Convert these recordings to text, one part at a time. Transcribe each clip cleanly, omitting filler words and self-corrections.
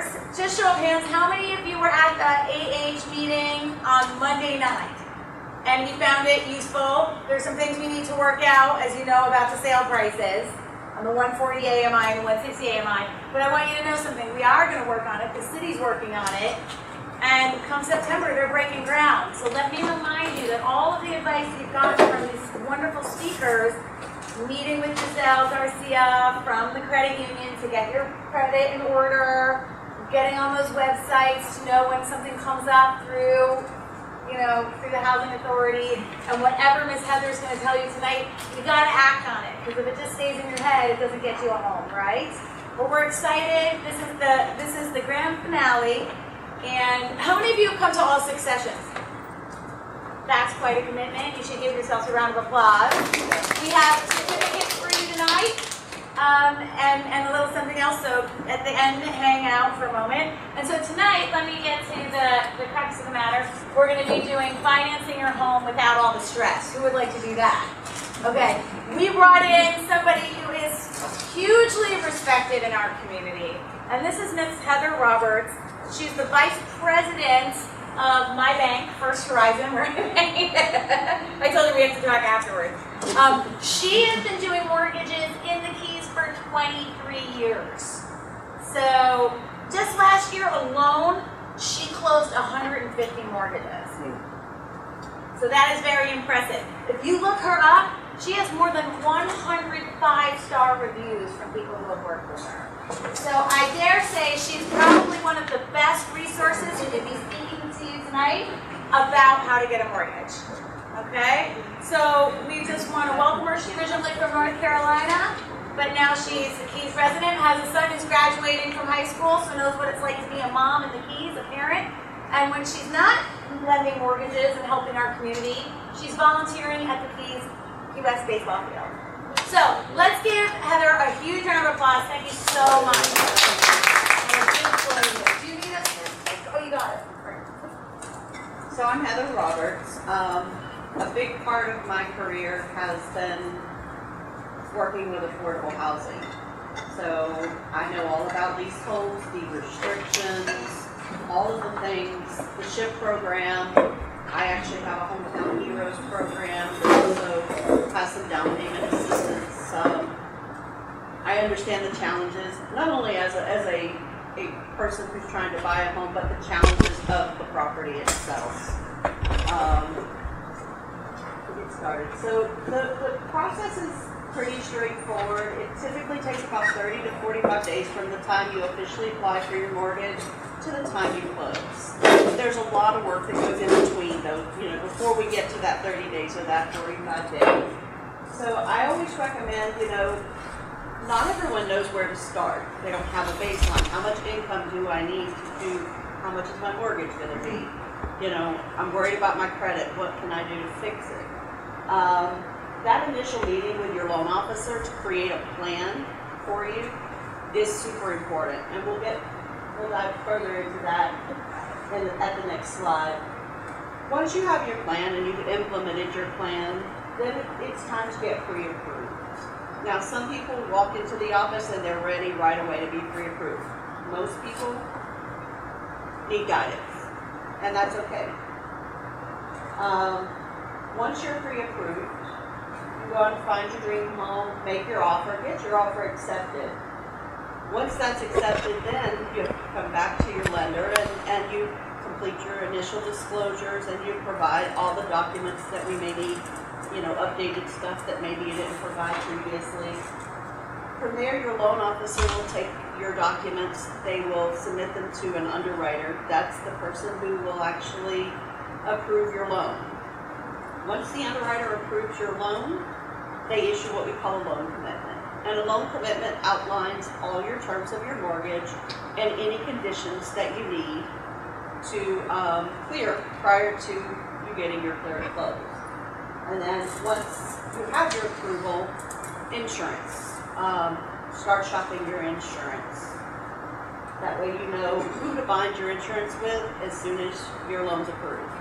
homeowners, just show of hands, how many of you were at the AH meeting on Monday night? And you found it useful? There's some things we need to work out, as you know, about the sale prices on the 140 AMI and the 160 AMI. But I want you to know something. We are going to work on it. The city's working on it. And come September, they're breaking ground. So let me remind you that all of the advice you've gotten from these wonderful speakers, meeting with Giselle Garcia from the credit union to get your credit in order, getting on those websites to know when something comes up through the housing authority, and whatever Miss Heather's going to tell you tonight, you got to act on it, because if it just stays in your head, it doesn't get you a home, right? But we're excited. This is the grand finale. And how many of you have come to all 6 sessions? That's quite a commitment. You should give yourselves a round of applause. We have certificates for you tonight, and a little something else. So at the end, hang out for a moment. And so tonight, let me get to the crux of the matter. We're going to be doing financing your home without all the stress. Who would like to do that? Okay. We brought in somebody who is hugely respected in our community, and this is Miss Heather Roberts. She's the vice president of my bank, First Horizon. I told her we have to talk afterwards. She has been doing mortgages in the Keys for 23 years. So just last year alone, she closed 150 mortgages. So that is very impressive. If you look her up, she has more than 100 5-star reviews from people who have worked with her. So I dare say she's probably one of the best resources who could be speaking to you tonight about how to get a mortgage. Okay? So we just want to welcome her. She originally from North Carolina, but now she's a Keys resident, has a son who's graduating from high school, so knows what it's like to be a mom in the Keys, a parent. And when she's not lending mortgages and helping our community, she's volunteering at the Keys US baseball field. So let's give Heather a huge round of applause. Thank you so much. Do you need us? Oh, you got it. So I'm Heather Roberts. A big part of my career has been working with affordable housing. So I know all about leaseholds, deed restrictions, all of the things, the SHIP program. I actually have a Hometown Heroes program that also has some down payment assistance. I understand the challenges, not only as a person who's trying to buy a home, but the challenges of the property itself. To get started. So the process is pretty straightforward. It typically takes about 30 to 45 days from the time you officially apply for your mortgage to the time you close. There's a lot of work that goes in between those, before we get to that 30 days or that 45 days. So I always recommend, not everyone knows where to start. They don't have a baseline. How much income do I need to do? How much is my mortgage going to be? I'm worried about my credit. What can I do to fix it? That initial meeting with your loan officer to create a plan for you is super important. And we'll dive further into that at the next slide. Once you have your plan and you've implemented your plan, then it's time to get pre-approved. Now, some people walk into the office and they're ready right away to be pre-approved. Most people need guidance, and that's okay. Once you're pre-approved, you go out and find your dream home, make your offer, get your offer accepted. Once that's accepted, then you come back to your lender and you complete your initial disclosures and you provide all the documents that we may need, updated stuff that maybe you didn't provide previously. From there, your loan officer will take your documents, they will submit them to an underwriter. That's the person who will actually approve your loan. Once the underwriter approves your loan, they issue what we call a loan commitment. And a loan commitment outlines all your terms of your mortgage and any conditions that you need to clear prior to you getting your clear to close. And then once you have your approval, insurance. Start shopping your insurance. That way you know who to bind your insurance with as soon as your loan's approved.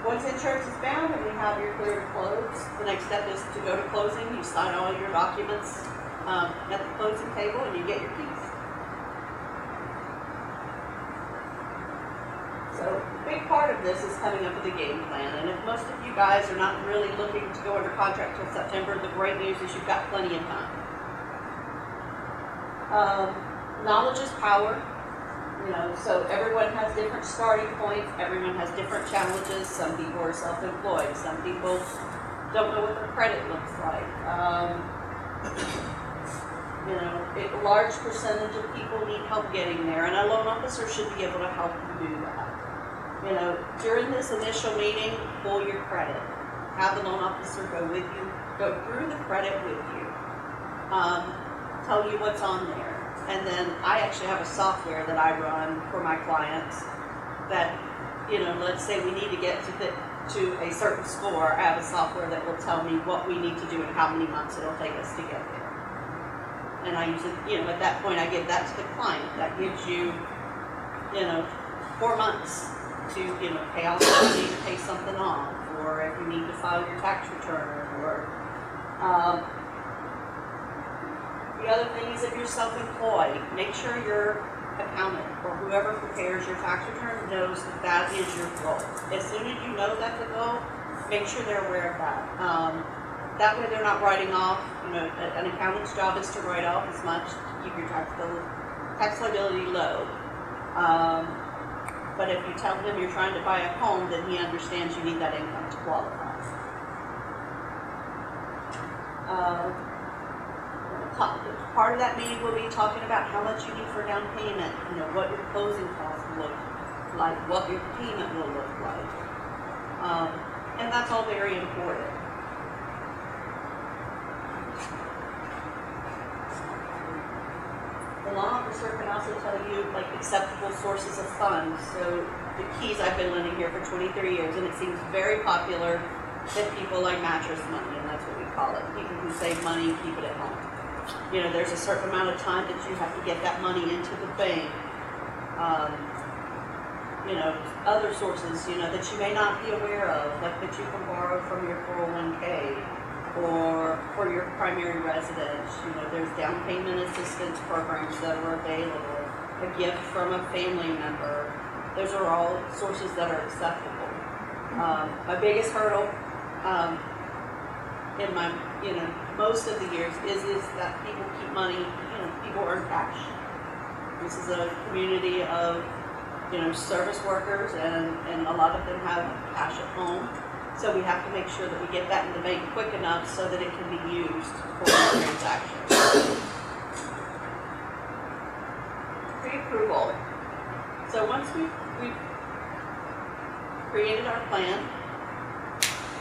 Once insurance is bound and we have your clear to close, the next step is to go to closing. You sign all your documents at the closing table and you get your keys. So a big part of this is coming up with a game plan. And if most of you guys are not really looking to go under contract till September, the great news is you've got plenty of time. Knowledge is power. So everyone has different starting points. Everyone has different challenges. Some people are self-employed. Some people don't know what their credit looks like. A large percentage of people need help getting there, and a loan officer should be able to help you do that. During this initial meeting, pull your credit. Have the loan officer go with you, go through the credit with you, tell you what's on there. And then I actually have a software that I run for my clients that, let's say we need to get to a certain score. I have a software that will tell me what we need to do and how many months it'll take us to get there. And I use it, at that point I give that to the client. That gives you, 4 months to, pay off if you need to pay something off, or if you need to file your tax return, or the other thing is if you're self-employed, make sure your accountant or whoever prepares your tax return knows that is your goal. As soon as you know that's a goal, make sure they're aware of that. That way they're not writing off, an accountant's job is to write off as much to keep your tax liability low. But if you tell him you're trying to buy a home, then he understands you need that income to qualify. Part of that meeting will be talking about how much you need for down payment, what your closing costs will look like, what your payment will look like. And that's all very important. The loan officer can also tell you acceptable sources of funds. So the keys, I've been lending here for 23 years, and it seems very popular that people like mattress money, and that's what we call it. People who save money and keep it at home. There's a certain amount of time that you have to get that money into the bank. Other sources, that you may not be aware of, like that you can borrow from your 401k or for your primary residence. There's down payment assistance programs that are available, a gift from a family member. Those are all sources that are acceptable. My biggest hurdle in my, most of the years is that people keep money, people earn cash. This is a community of, service workers, and a lot of them have cash at home. So we have to make sure that we get that in the bank quick enough so that it can be used for transactions. Pre-approval. So once we've created our plan,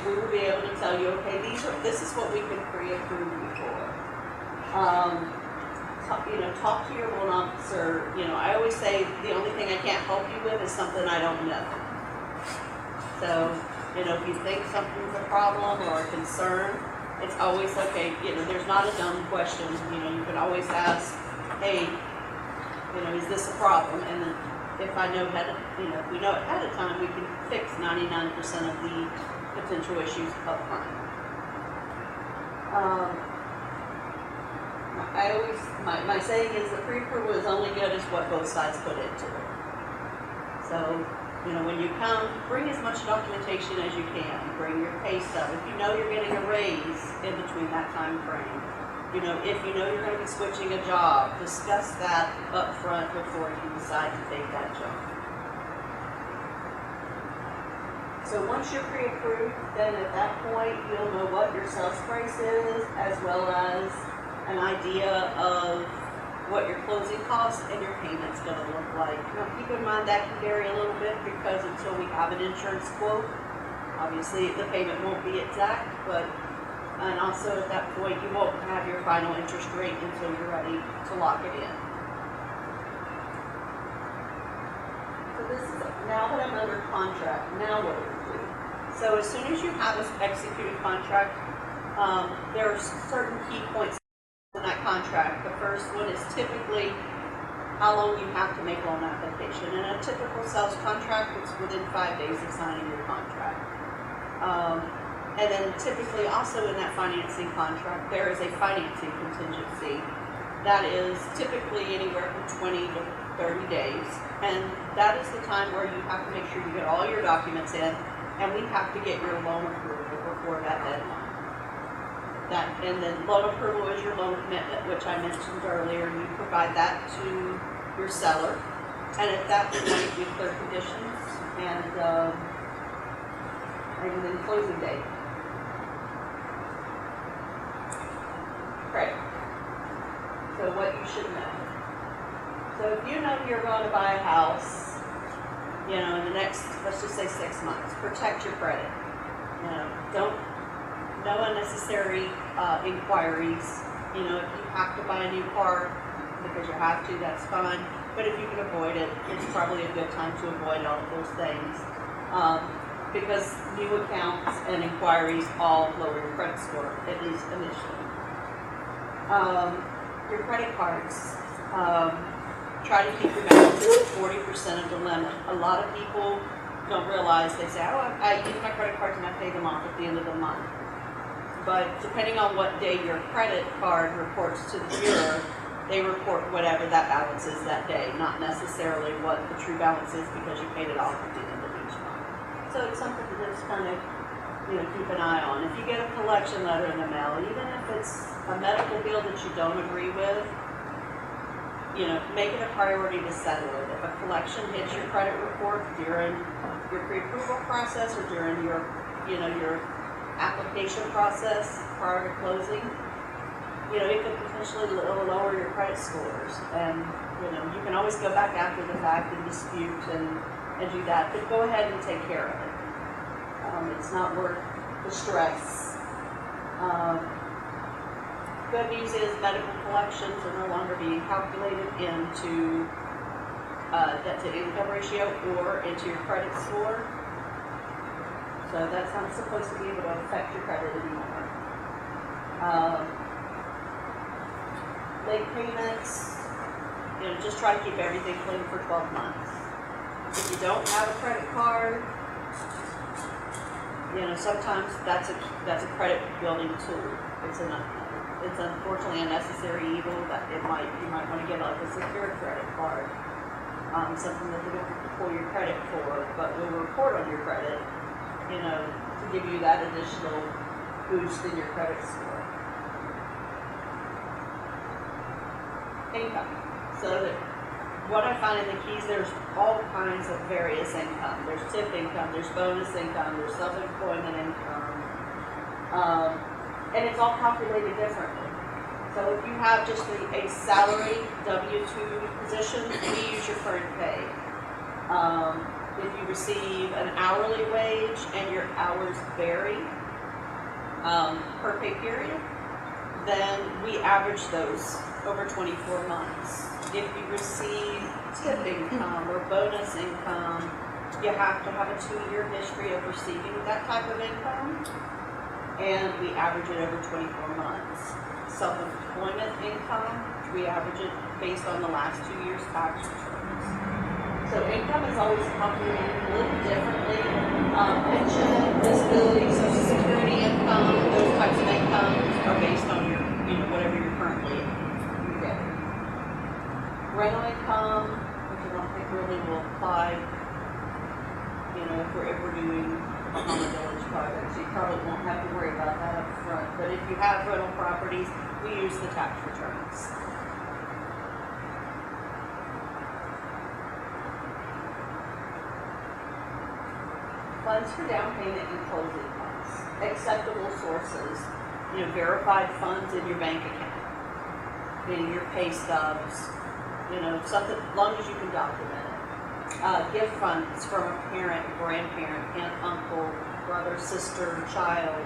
we will be able to tell you, okay, this is what we can pre-approve you for. Talk to your loan officer. I always say the only thing I can't help you with is something I don't know. So, if you think something's a problem or a concern, it's always okay. There's not a dumb question. You can always ask, hey, is this a problem? And then if I know if we know ahead of time, we can fix 99% of the potential issues up front. My saying is that pre-approval is only good as what both sides put into it. So, when you come, bring as much documentation as you can. Bring your pay stub. If you know you're getting a raise in between that time frame, if you know you're going to be switching a job, discuss that up front before you decide to take that job. So once you're pre-approved, then at that point, you'll know what your sales price is, as well as an idea of what your closing costs and your payment's going to look like. Now, keep in mind that can vary a little bit because until we have an insurance quote, obviously the payment won't be exact, and also at that point, you won't have your final interest rate until you're ready to lock it in. So this is, now that I'm under contract, now what do we do? So as soon as you have an executed contract, there are certain key points in that contract. The first one is typically how long you have to make loan application. In a typical sales contract, it's within 5 days of signing your contract. And then typically also in that financing contract, there is a financing contingency that is typically anywhere from 20 to 30 days. And that is the time where you have to make sure you get all your documents in, and we have to get your loan approval before that deadline. And then loan approval is your loan commitment, which I mentioned earlier. You provide that to your seller, and at that point you clear conditions and then closing date. Great. So what you should know. So if you know you're going to buy a house, in the next, let's just say 6 months, protect your credit. No unnecessary inquiries. If you have to buy a new car because you have to, that's fine. But if you can avoid it, it's probably a good time to avoid all of those things. Because new accounts and inquiries all lower your credit score, at least initially. Your credit cards. Try to keep your balances at 40% of the limit. A lot of people don't realize, they say, I use my credit cards and I pay them off at the end of the month. But depending on what day your credit card reports to the bureau, they report whatever that balance is that day, not necessarily what the true balance is because you paid it off at the end of each month. So it's something to just kind of, keep an eye on. If you get a collection letter in the mail, even if it's a medical bill that you don't agree with, make it a priority to settle it. If a collection hits your credit report during your pre-approval process or during your application process prior to closing, it could potentially lower your credit scores. And, you can always go back after the fact and dispute and do that, but go ahead and take care of it. It's not worth the stress. Good news is medical collections are no longer being calculated into debt to income ratio or into your credit score. So that's not supposed to be able to affect your credit anymore. Late payments, just try to keep everything clean for 12 months. If you don't have a credit card, sometimes that's a credit building tool. It's unfortunately a necessary evil that you might want to get like a secure credit card, something that they don't have to pull your credit for, but will report on your credit, to give you that additional boost in your credit score. Income. So what I find in the keys, there's all kinds of various income. There's tip income, there's bonus income, there's self-employment income. And it's all calculated differently. So if you have just a salary W-2 position, we use your current pay. If you receive an hourly wage and your hours vary per pay period, then we average those over 24 months. If you receive tip income or bonus income, you have to have a 2-year history of receiving that type of income, and we average it over 24 months. Self-employment income, we average it based on the last 2 years' tax returns. So income is always calculated a little differently. Pension, disability, social security income, those types of incomes are based on your, whatever you're currently getting. Rental income, which I don't think really will apply, if we're doing Bahama Village projects, you probably won't have to worry about that up front. But if you have rental properties, we use the tax returns. Funds for down payment and closing costs. Acceptable sources, verified funds in your bank account, meaning your pay stubs, something, as long as you can document it. Gift funds from a parent, grandparent, aunt, uncle, brother, sister, child.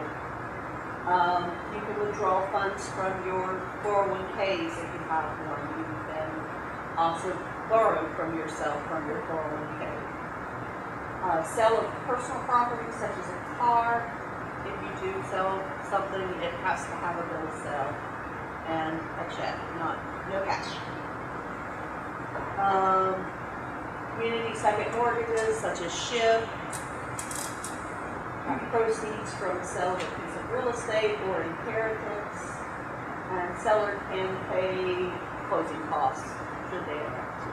You can withdraw funds from your 401ks if you have one. You can also borrow from yourself from your 401k. Sale of personal property such as a car. If you do sell something, it has to have a bill of sale and a check, no cash. Community second mortgages such as SHIP, proceeds from the sale of a piece of real estate or inheritance, and seller can pay closing costs should they elect to.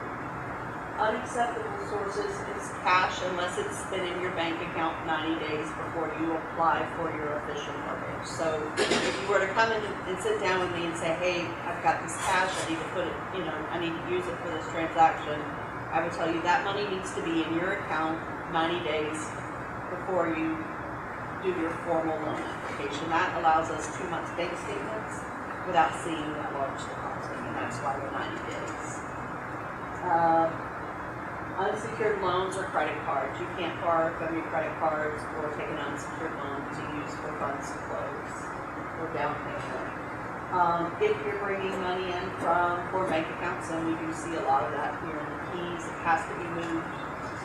Unacceptable sources is cash unless it's been in your bank account 90 days before you apply for your official mortgage. So if you were to come in and sit down with me and say, hey, I've got this cash, I need to put it, I need to use it for this transaction, I would tell you that money needs to be in your account 90 days before you do your formal loan application. That allows us 2 months bank statements without seeing that large deposit, and that's why we're 90 days. Unsecured loans or credit cards. You can't borrow from your credit cards or take an unsecured loan to use for funds to close or down payment. If you're bringing money in from core bank accounts, and we do see a lot of that here in the Keys, it has to be moved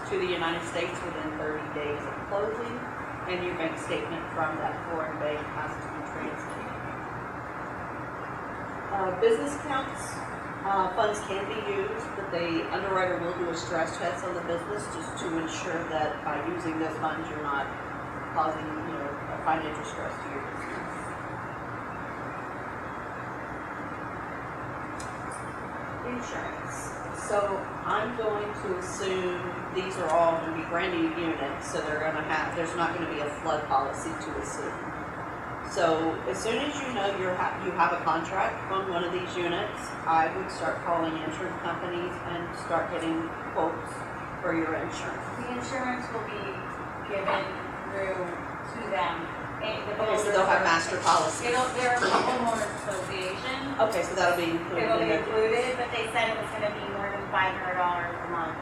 to the United States within 30 days of closing, and your bank statement from that foreign bank has to be translated. Business accounts. Funds can be used, but the underwriter will do a stress test on the business just to ensure that by using those funds, you're not causing, a financial stress to your business. Insurance. So I'm going to assume these are all going to be brand new units, so there's not going to be a flood policy to assume. So as soon as you know you have a contract on one of these units, I would start calling insurance companies and start getting quotes for your insurance. The insurance will be given through to them. Okay, so they'll have master policy. They're a homeowners association. Okay, so that'll be included. It'll be included, but they said it was going to be more than $500 a month.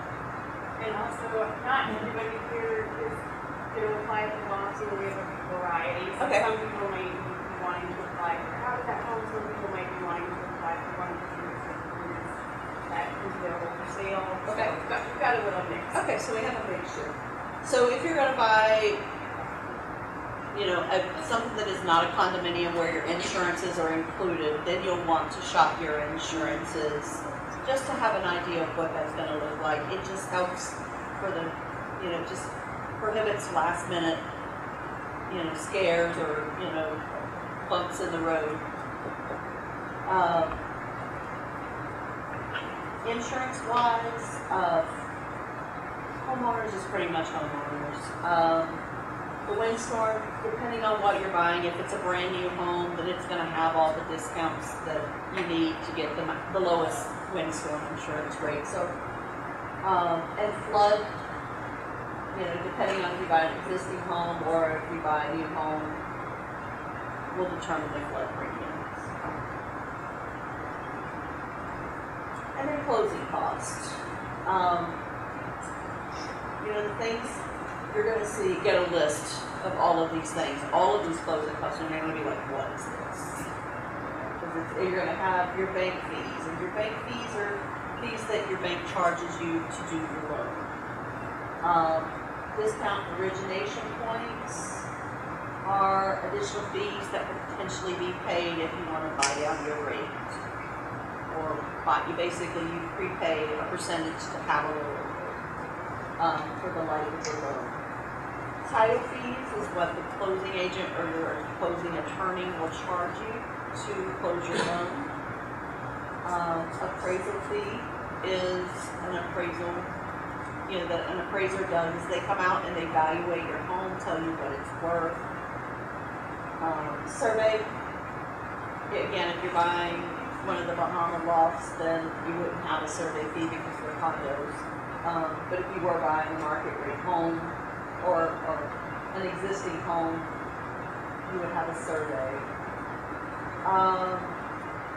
And also, not everybody here is going to apply for policy. We have a variety. So Okay. some people might be wanting to apply for habitat homes. Some people might be wanting to apply for one of the units that is available for sale. Okay. So we've got a little mix. Okay, so we have a mixture. So if you're going to buy, something that is not a condominium where your insurances are included, then you'll want to shop your insurances just to have an idea of what that's going to look like. It just helps for the, just prohibits last minute, scares or, bumps in the road. Insurance-wise, homeowners is pretty much homeowners. The windstorm, depending on what you're buying, if it's a brand new home, then it's going to have all the discounts that you need to get the lowest windstorm insurance rate. So, and flood, depending on if you buy an existing home or if you buy a new home, will determine the flood premiums. And then closing costs. The things you're going to get a list of all of these things. All of these closing costs, and you're going to be like, what is this? Because you're going to have your bank fees, and your bank fees are fees that your bank charges you to do your loan. Discount origination points are additional fees that would potentially be paid if you want to buy down your rate. Or you prepay a percentage to have a loan for the life of your loan. Title fees is what the closing agent or your closing attorney will charge you to close your loan. Appraisal fee is an appraisal, that an appraiser does. They come out and they evaluate your home, tell you what it's worth. Survey, again, if you're buying one of the Bahama lofts, then you wouldn't have a survey fee because they're condos. But if you were buying a market rate home or an existing home, you would have a survey.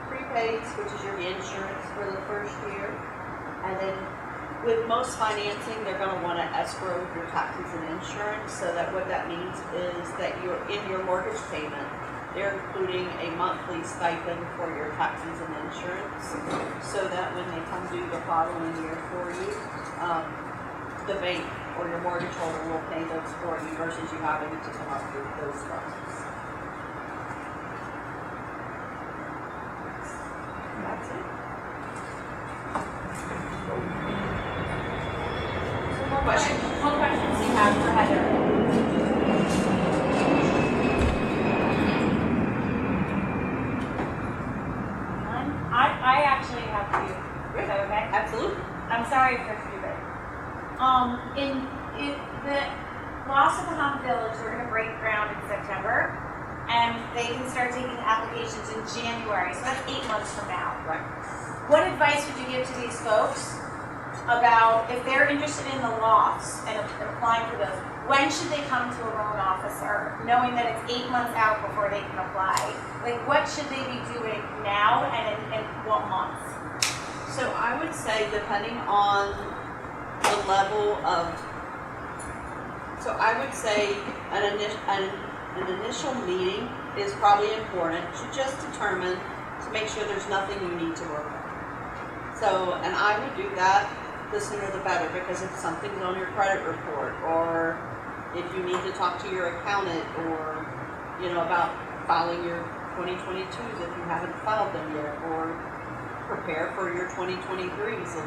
Prepaids, which is your insurance for the first year. And then with most financing, they're going to want to escrow your taxes and insurance. So that what that means is that you're in your mortgage payment, they're including a monthly stipend for your taxes and insurance, so that when they come due the following year for you, the bank or your mortgage holder will pay those for you versus you having to come up with those funds. That's it. What questions do you have for Heather? I actually have a few. Is that okay? Absolutely. I'm sorry for stupid. In the Lost of the Hum Village, we're gonna break ground in September, and they can start taking applications in January, so that's 8 months from now. Right. What advice would you give to these folks about if they're interested in the lofts and applying for those? When should they come to a loan officer, knowing that it's 8 months out before they can apply? Like, what should they be doing now and in what months? So I would say, depending on the level of, so I would say an initial meeting is probably important to just determine, to make sure there's nothing you need to work on. So, and I would do that the sooner the better, because if something's on your credit report, or if you need to talk to your accountant, or, about filing your 2022s if you haven't filed them yet, or prepare for your 2023s,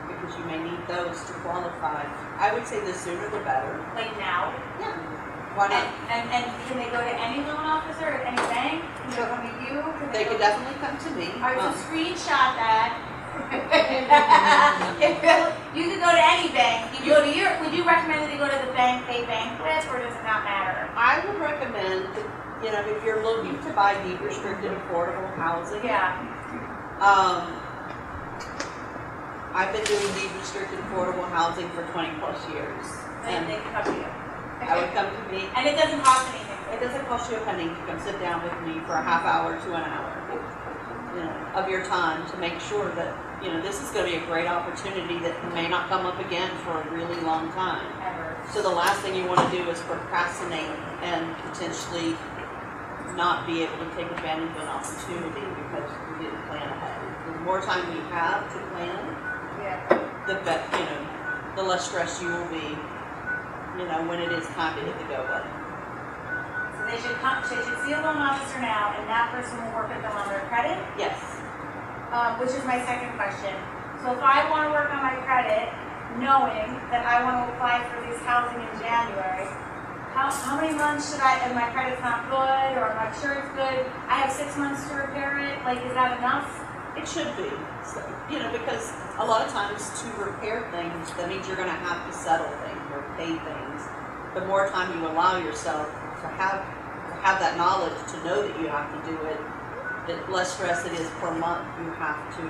because you may need those to qualify. I would say the sooner the better. Like now? Yeah. Why not? And can they go to any loan officer at any bank? Can they come to you? They could definitely come to me. All right, so screenshot that. You could go to any bank. You go to would you recommend that they go to the bank they bank with, or does it not matter? I would recommend, if you're looking to buy deed restricted affordable housing. Yeah. I've been doing deed restricted affordable housing for 20 plus years. And they can come to you. I would come to me. And it doesn't cost anything. It doesn't cost you a penny to come sit down with me for a half hour to an hour, of your time, to make sure that, this is going to be a great opportunity that may not come up again for a really long time. Ever. So the last thing you want to do is procrastinate and potentially not be able to take advantage of an opportunity because we didn't plan ahead. The more time we have to plan, the less stressed you will be, when it is time to hit the go button. So they should see a loan officer now, and that person will work with them on their credit. Yes. Which is my second question. So if I want to work on my credit, knowing that I want to apply for this housing in January, how many months should if my credit's not good, or I'm not sure it's good, I have 6 months to repair it? Like, is that enough? It should be. So, because a lot of times to repair things, that means you're going to have to settle things or pay things. The more time you allow yourself to have that knowledge, to know that you have to do it, the less stress it is per month you have to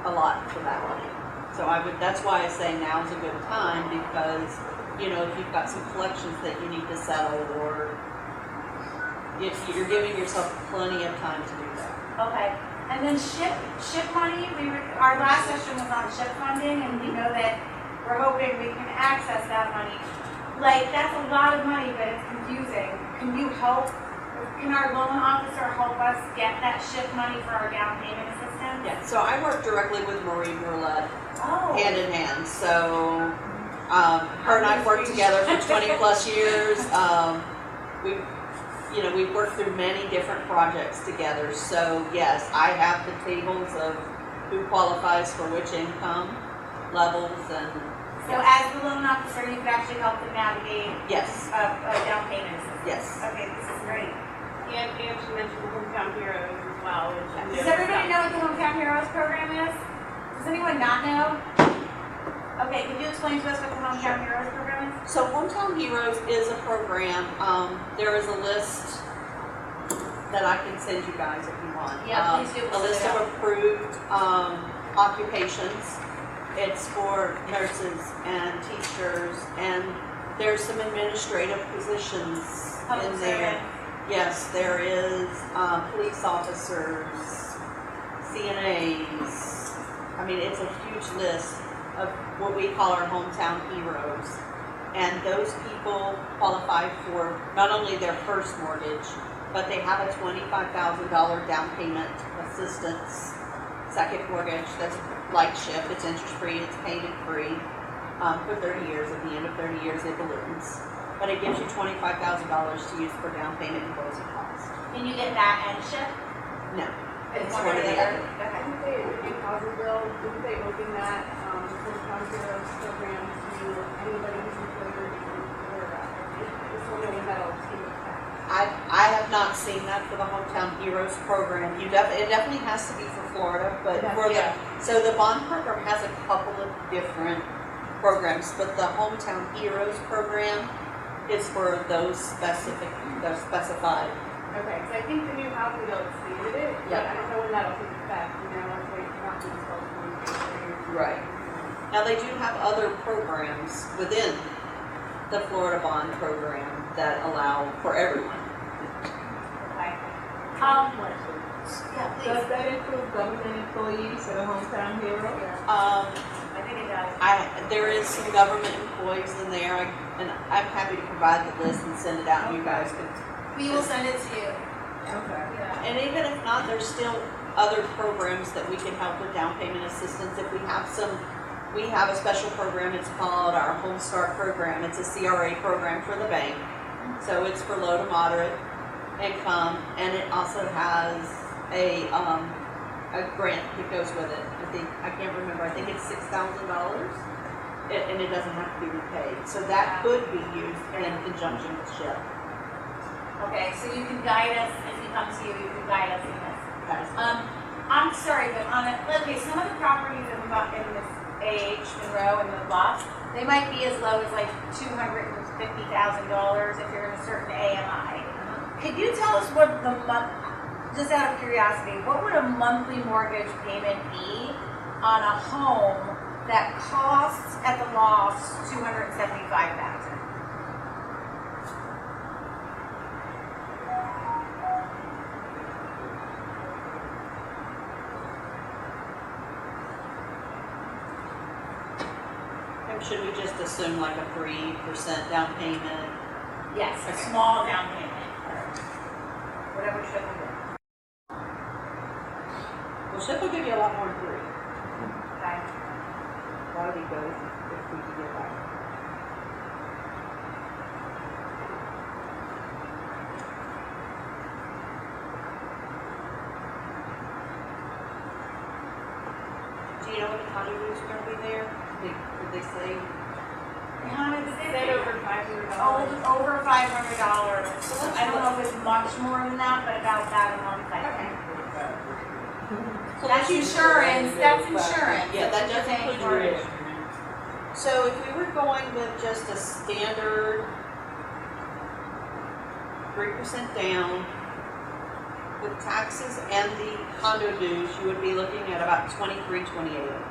allot for that money. So that's why I say now is a good time, because if you've got some collections that you need to settle, or if you're giving yourself plenty of time to do that. Okay. And then ship money, our last session was on ship funding, and we know that we're hoping we can access that money. Like, that's a lot of money, but it's confusing. Can you help? Can our loan officer help us get that ship money for our down payment assistance? Yeah, so I work directly with Marie Roulette, hand in hand. So her and I worked together for 20 plus years. We've worked through many different projects together. So yes, I have the tables of who qualifies for which income levels, and so as the loan officer, you could actually help them navigate yes, a down payment assistance. yes. Okay, this is great. And she mentioned the Hometown Heroes as well. Does everybody know what the Hometown Heroes program is? Does anyone not know? Okay, can you explain to us what the Hometown Heroes program is? So Hometown Heroes is a program. There is a list that I can send you guys if you want. Yeah, please do. A list of approved occupations. It's for nurses and teachers, and there's some administrative positions Public in there. servant. Yes, there is police officers, CNAs. I mean, it's a huge list of what we call our hometown heroes. And those people qualify for not only their first mortgage, but they have a $25,000 down payment assistance. Second mortgage, that's like SHIP, it's interest free, it's payment free for 30 years. At the end of 30 years, it balloons. But it gives you $25,000 to use for down payment and closing costs. Can you get that and SHIP? No, It's one or the other. I think they, in Causeville, didn't they open that Hometown Heroes program to anybody who's employer or just one that we had all seen with that? I have not seen that for the Hometown Heroes program. It definitely has to be for Florida, but for so the bond program has a couple of different programs, but the Hometown Heroes program is for those specified. Okay, so I think the new housing bill expanded it, but Yeah. I don't know when that'll take effect, you know, once they not be installed. Right. Now, they do have other programs within the Florida Bond program that allow for everyone. Okay. Question. Yeah, please. Does that include government employees for the hometown hero? Um, I think it does. there is some government employees in there, and I'm happy to provide the list and send it out, and you guys can. We will send it to you. Okay. Yeah. And even if not, there's still other programs that we can help with down payment assistance. If we have a special program, it's called our Home Start program. It's a CRA program for the bank. So it's for low to moderate income, and it also has a grant that goes with it. I can't remember, I think it's $6,000, and it doesn't have to be repaid. So that could be used in conjunction with SHIP. Okay, so you can guide us, if we come to you, you can guide us in this. Guys. I'm sorry, but okay, some of the properties in this AH Monroe and the lots, they might be as low as like $250,000 if you're in a certain AMI. Could you tell us what the just out of curiosity, what would a monthly mortgage payment be on a home that costs at the loss $275,000? Should we just assume like a 3% down payment? Yes, a Okay. small down payment, or whatever should we do. Well, SHIP will give you a lot more than 3. Okay. That would be good if we could get that. Do you know what the condo dues are going to be there? Did they say? Said over $500. Over $500. I don't know if it's much more than that, but about that a month, I think. So That's insurance, that's insurance. Yeah, that That's does what you're include paying your for. insurance. So if we were going with just a standard 3% down with taxes and the condo dues, you would be looking at about $23,28.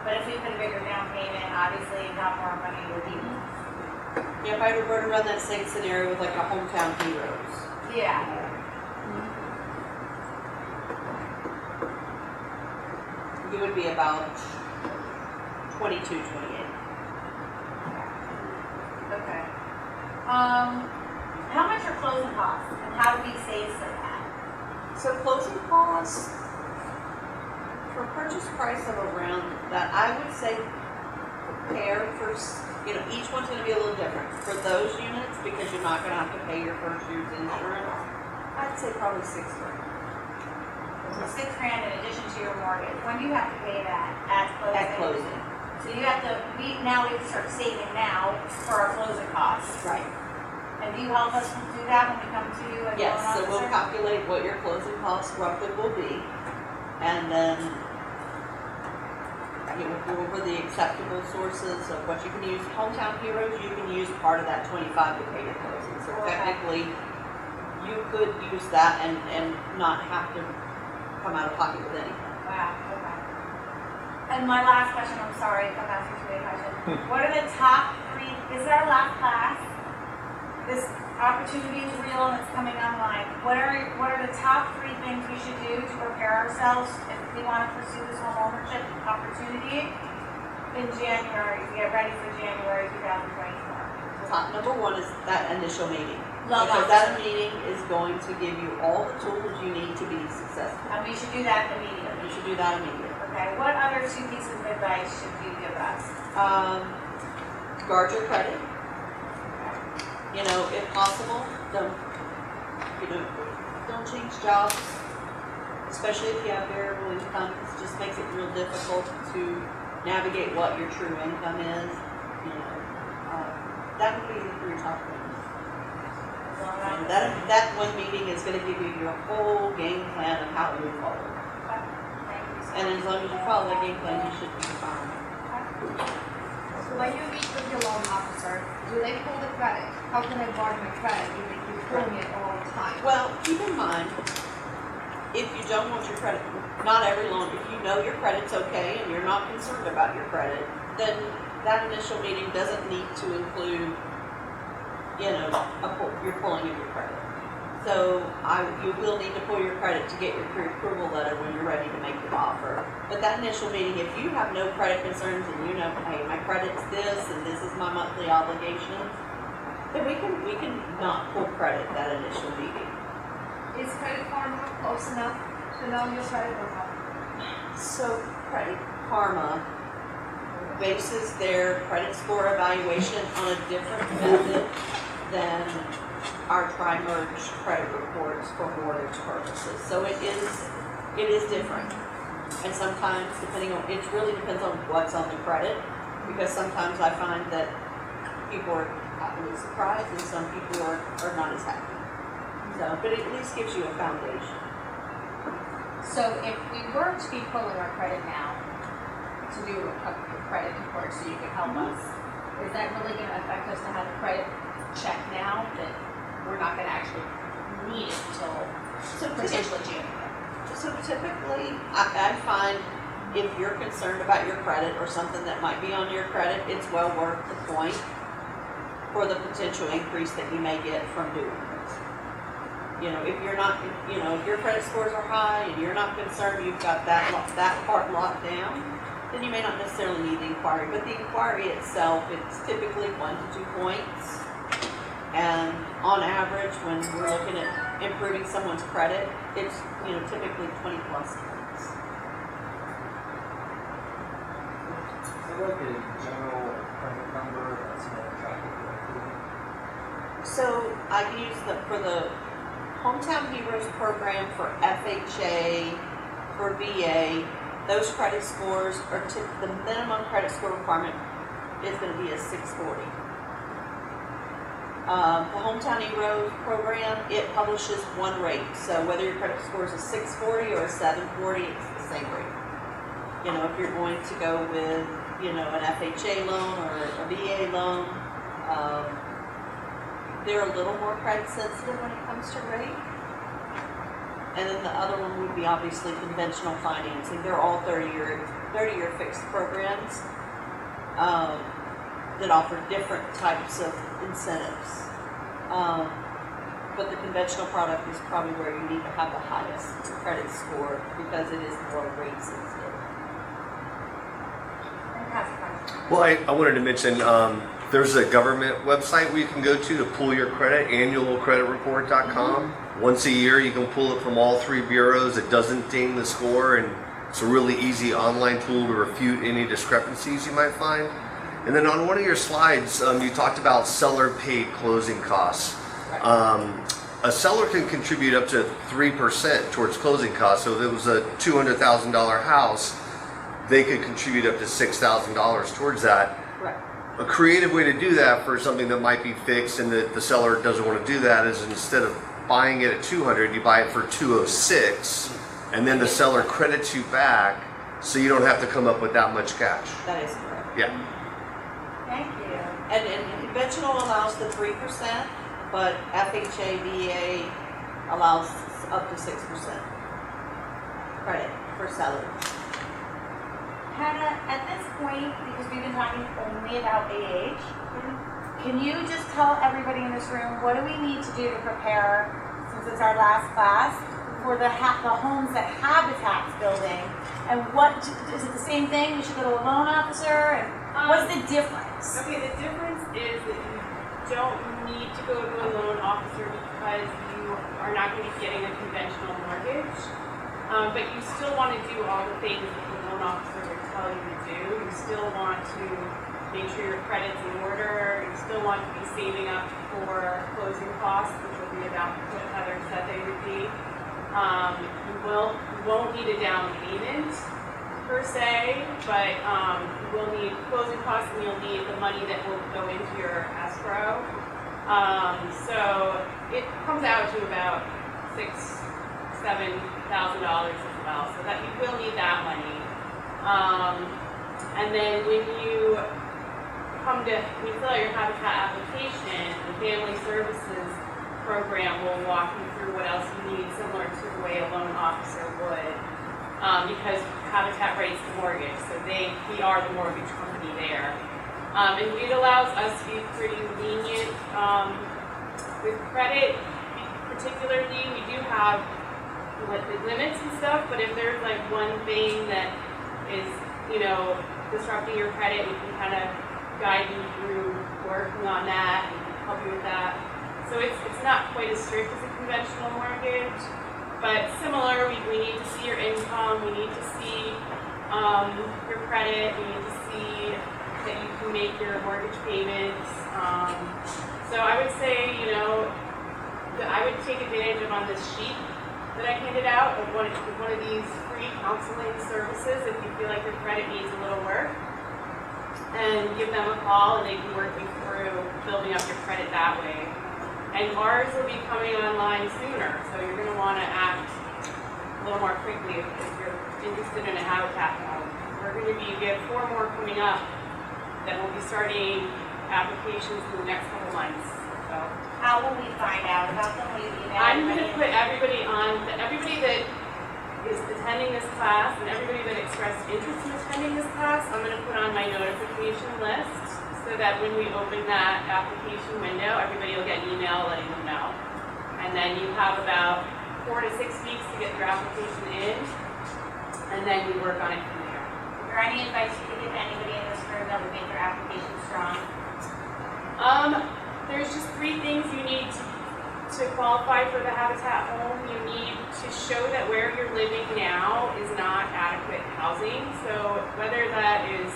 But if we put a bigger down payment, obviously you got more money to be. Yeah, if I were to run that same scenario with like a Hometown Heroes. Yeah. You would be about $22,28. Okay. How much are closing costs and how do we save for that? So closing costs for purchase price of around that, I would say prepare for, each one's going to be a little different. For those units, because you're not going to have to pay your first year's insurance, I'd say probably $6,000. So $6,000 in addition to your mortgage. When do you have to pay that at closing? At closing. So you have to, we have to start saving now for our closing costs. Right. And do you help us do that when we come to you as a Yes, loan so we'll officer? calculate what your closing costs roughly will be, and then we'll go over the acceptable sources of what you can use. Hometown Heroes, you can use part of that 25 to pay your closing. So Okay. technically, you could use that and not have to come out of pocket with anything. Wow, okay. And my last question, I'm sorry if I'm asking too many questions. What are the top 3, this is our last class. This opportunity is real and it's coming online. What are the top 3 things we should do to prepare ourselves if we want to pursue this homeownership opportunity in January, to get ready for January 2024? Top number 1 is that initial meeting. Love Because that. that meeting is going to give you all the tools you need to be successful. And we should do that immediately. You should do that immediately. Okay, what other 2 pieces of advice should you give us? Guard your credit. If possible, don't change jobs, especially if you have variable income. It just makes it real difficult to navigate what your true income is. That would be the 3 top things. And that one meeting is going to give you your whole game plan of how to move forward. Thank you so And much. long as you follow the game plan, you should be fine. So when you meet with your loan officer, do they pull the credit? How can I borrow my credit if they keep pulling it all the time? Well, keep in mind, if you don't want your credit, not every loan, if you know your credit's okay and you're not concerned about your credit, then that initial meeting doesn't need to include, you're pulling of your credit. So you will need to pull your credit to get your pre-approval letter when you're ready to make your offer. But that initial meeting, if you have no credit concerns and you know, hey, my credit's this and this is my monthly obligation, then we can not pull credit that initial meeting. Is Credit Karma close enough to know your credit or not? So Credit Karma bases their credit score evaluation on a different method than our tri-merge credit reports for mortgage purposes. So it is different. And sometimes it really depends on what's on the credit, because sometimes I find that people are happily surprised and some people are not as happy. So, but it at least gives you a foundation. So if we were to be pulling our credit now to do a credit report so you can help us, is that really going to affect us to have a credit check now that we're not going to actually need it until potentially January? So typically, I find if you're concerned about your credit or something that might be on your credit, it's well worth the point for the potential increase that you may get from doing this. If you're not, if your credit scores are high and you're not concerned, you've got that part locked down, then you may not necessarily need the inquiry. But the inquiry itself, it's typically 1 to 2 points. And on average, when we're looking at improving someone's credit, it's typically 20 plus points. So like a general credit number that's more attractive to people. So I can use for the Hometown Heroes program for FHA, for VA, those credit scores are the minimum credit score requirement is going to be a 640. The Hometown Heroes program, it publishes one rate. So whether your credit score is a 640 or a 740, it's the same rate. If you're going to go with, an FHA loan or a VA loan, they're a little more credit sensitive when it comes to rate. And then the other one would be obviously conventional financing. They're all 30-year fixed programs that offer different types of incentives. But the conventional product is probably where you need to have the highest credit score because it is more rate sensitive. Well, I wanted to mention there's a government website where you can go to pull your credit, annualcreditreport.com. Once a year, you can pull it from all 3 bureaus. It doesn't ding the score, and it's a really easy online tool to refute any discrepancies you might find. And then on one of your slides, you talked about seller-paid closing costs. A seller can contribute up to 3% towards closing costs. So if it was a $200,000 house, they could contribute up to $6,000 towards that. Right. A creative way to do that for something that might be fixed and that the seller doesn't want to do that is instead of buying it at $200, you buy it for $206, and then the seller credits you back so you don't have to come up with that much cash. That is correct. Yeah. Thank you. And conventional allows the 3%, but FHA, VA allows up to 6% credit for sellers. Hannah, at this point, because we've been talking only about AH, can you just tell everybody in this room what do we need to do to prepare, since it's our last class, for the homes that have the tax building? And is it the same thing? We should go to a loan officer? And what's the difference? Okay, the difference is that you don't need to go to a loan officer because you are not going to be getting a conventional mortgage. But you still want to do all the things that the loan officer would tell you to do. You still want to make sure your credit's in order. You still want to be saving up for closing costs, which will be about what Heather said they would be. You won't need a down payment per se, but you will need closing costs and you'll need the money that will go into your escrow. So it comes out to about $6,000-7,000 as well. So that you will need that money. And then when you fill out your Habitat application, the Family Services program will walk you through what else you need, similar to the way a loan officer would, because Habitat writes the mortgage, so we are the mortgage company there. And it allows us to be pretty lenient with credit. Particularly, we do have limits and stuff, but if there's like one thing that is, disrupting your credit, we can kind of guide you through working on that and help you with that. So it's not quite as strict as a conventional mortgage, but similar. We need to see your income, we need to see your credit, we need to see that you can make your mortgage payments. So I would say, that I would take advantage of on this sheet that I handed out of one of these free counseling services if you feel like your credit needs a little work, and give them a call and they can work you through building up your credit that way. And ours will be coming online sooner, so you're going to want to act a little more quickly if you're interested in a Habitat loan. We have 4 more coming up that will be starting applications in the next couple months. So How will we find out about them? Will you email I'm going to everybody? put everybody that is attending this class and everybody that expressed interest in attending this class, I'm going to put on my notification list so that when we open that application window, everybody will get an email letting them know. And then you have about 4 to 6 weeks to get your application in, and then we work on it from there. Is there any advice you could give anybody in this room that would make their application strong? There's just 3 things you need to qualify for the Habitat home. You need to show that where you're living now is not adequate housing. So whether that is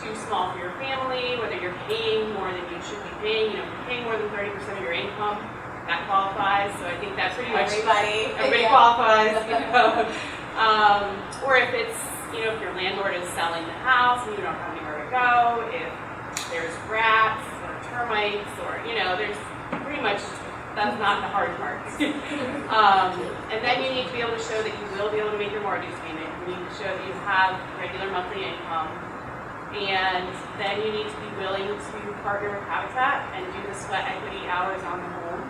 too small for your family, whether you're paying more than you should be paying, if you're paying more than 30% of your income, that qualifies. So I think that's pretty much everybody qualifies. Or if it's, if your landlord is selling the house and you don't have anywhere to go, if there's rats or termites or, there's pretty much, that's not the hard part. And then you need to be able to show that you will be able to make your mortgage payment. You need to show that you have regular monthly income. And then you need to be willing to partner with Habitat and do the sweat equity hours on the home.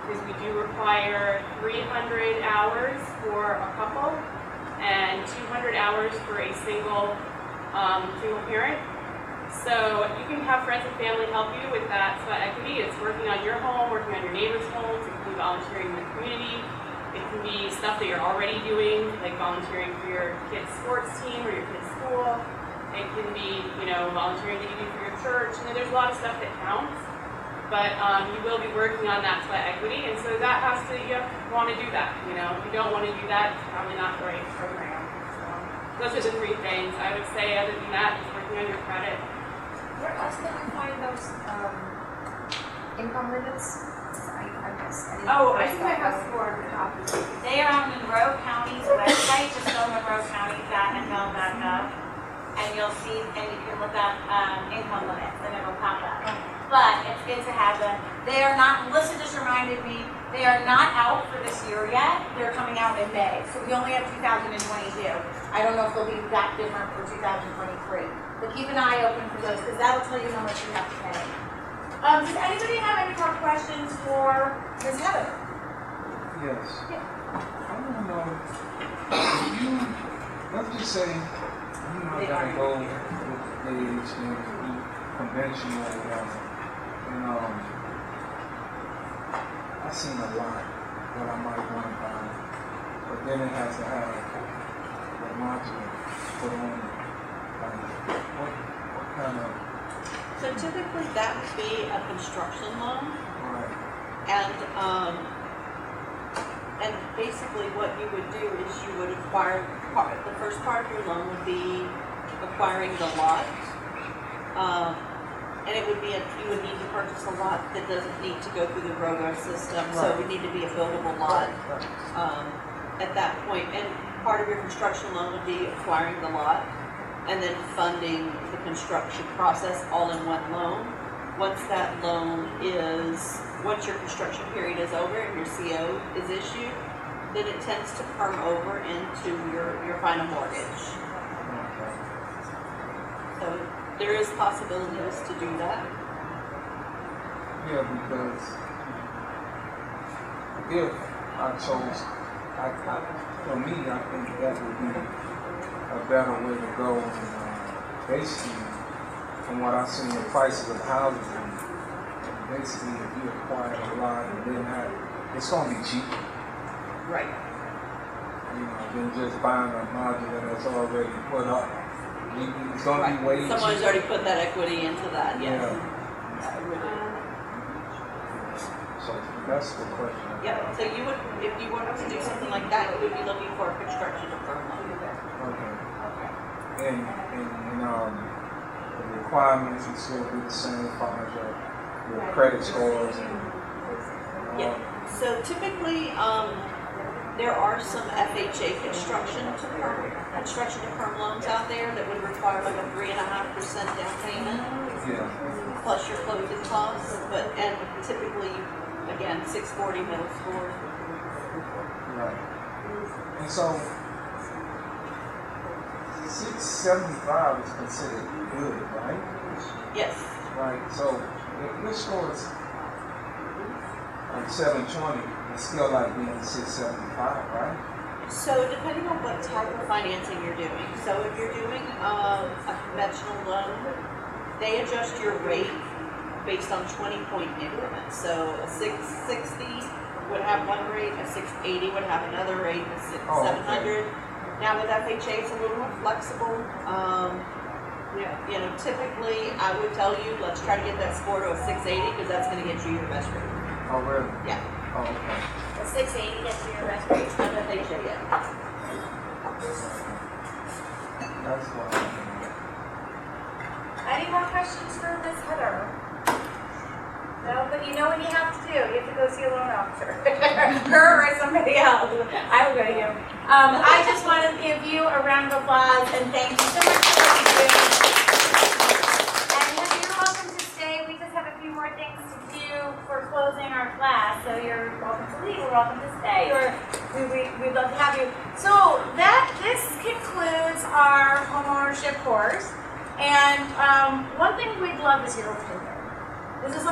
Because we do require 300 hours for a couple and 200 hours for a single parent. So you can have friends and family help you with that sweat equity. It's working on your home, working on your neighbor's homes. It can be volunteering in the community. It can be stuff that you're already doing, like volunteering for your kid's sports team or your kid's school. It can be, volunteering that you do for your church. There's a lot of stuff that counts. But you will be working on that sweat equity, and so that you have to want to do that. If you don't want to do that, it's probably not the right program. So those are the 3 things I would say. Other than that, just working on your credit. Where else can we find those income limits? I guess. I think I have 400 copies. They are on Monroe County's website. Just go monroecounty.nl.gov, and you'll see, and you can look up income limits, and it'll pop up. But it's good to have them. They are not, Melissa just reminded me, they are not out for this year yet. They're coming out in May. So we only have 2022. I don't know if they'll be that different for 2023. But keep an eye open for those, because that'll tell you how much you have to pay. Does anybody have any more questions for Ms. Heather? Yes. Yeah. I want to know, let's just say you're not going to go with age and do conventional or whatever. I've seen a lot that I might want to buy, but then it has to have a module put on it. What kind of, So typically that would be a construction loan. right, And basically what you would do is you would acquire, the first part of your loan would be acquiring the lot. And it would be, you would need to purchase a lot that doesn't need to go through the ROGO system, so it would need to be a buildable lot at that point. And part of your construction loan would be acquiring the lot and then funding the construction process all in one loan. Once your construction period is over and your CO is issued, then it tends to perm over into your final mortgage. okay. There is possibilities to do that. Yeah, because if I chose, for me, I think that would be a better way to go. And, basically, from what I've seen, the prices of houses, and basically, if you acquire a lot and then it's going to be cheaper. Right. You know, than just buying a modular that's already put up. It's going to be way cheaper. Someone's already put that equity into that, yes. So that's the question. Yep, so you would, if you wanted to do something like that, you would be looking for a construction firm loan. Okay. And the requirements would still be the same as far as your credit scores and Yeah. So typically, there are some FHA construction to perm loans out there that would require like a 3.5% down payment yeah. plus your closing costs. And typically, again, 640 middle score. Right. And so 675 is considered good, right? Yes. Right. So if your score is like 720, it's still like being 675, right? So depending on what type of financing you're doing. So if you're doing a conventional loan, they adjust your rate based on 20-point increments. So a 660 would have one rate, a 680 would have another rate, a 700. Okay. Now with FHA, it's a little more flexible. You know, typically I would tell you, let's try to get that score to a 680 because that's going to get you your best rate. Oh, really? Yeah. Oh, okay. The 680 gets you your best rate. It's not FHA yet. That's why. Any more questions for Ms. Heather? No, but you know what you have to do. You have to go see a loan officer. Her or somebody else. I will go to you. I just want to give you a round of applause and thank you so much for what you do. And Heather, you're welcome to stay. We just have a few more things to do for closing our class. So you're welcome to leave or welcome to stay, or we'd love to have you. So this concludes our homeownership course. And one thing we'd love is your opinion. This is